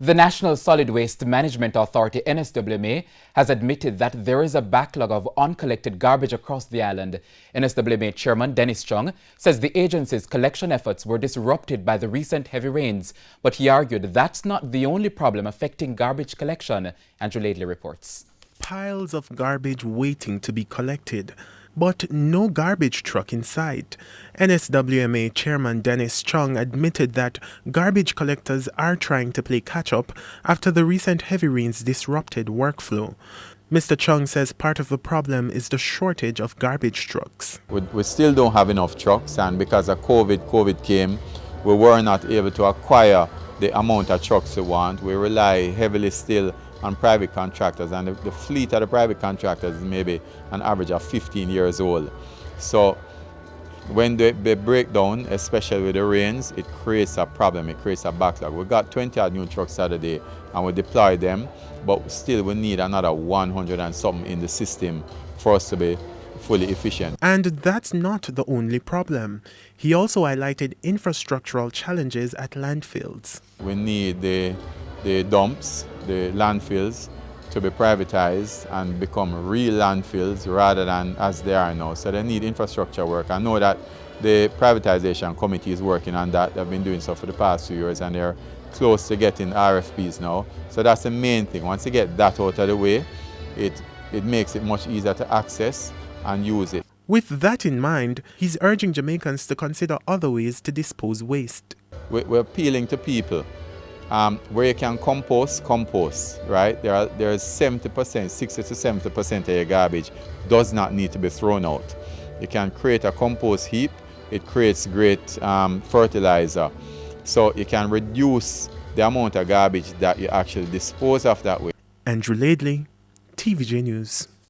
The National Solid Waste Management Authority, NSWMA, has admitted that there is a backlog of uncollected garbage across the island. NSWMA Chairman Dennis Chung says the agency's collection efforts were disrupted by the recent heavy rains, but he argued that's not the only problem affecting garbage collection. Andrew Laidley reports. Piles of garbage waiting to be collected, but no garbage truck in sight. NSWMA Chairman Dennis Chung admitted that garbage collectors are trying to play catch-up after the recent heavy rains disrupted workflow. Mr. Chung says part of the problem is the shortage of garbage trucks. We still don't have enough trucks, and because of COVID came, we were not able to acquire the amount of trucks we want. We rely heavily still on private contractors, and the fleet of the private contractors is maybe an average of 15 years old. So when they break down, especially with the rains, it creates a problem, it creates a backlog. We got 20 odd new trucks Saturday and we deploy them, but still we need another 100 and something in the system for us to be fully efficient. And that's not the only problem. He also highlighted infrastructural challenges at landfills. We need the dumps, the landfills, to be privatized and become real landfills rather than as they are now. So they need infrastructure work. I know that the privatization committee is working on that. They've been doing so for the past few years and they're close to getting RFPs now. So that's the main thing. Once you get that out of the way, it makes it much easier to access and use it. With that in mind, he's urging Jamaicans to consider other ways to dispose waste. We're appealing to people. Where you can compost, right? There's 70%, 60 to 70% of your garbage does not need to be thrown out. You can create a compost heap. It creates great fertilizer. So you can reduce the amount of garbage that you actually dispose of that way. Andrew Laidley, TVJ News.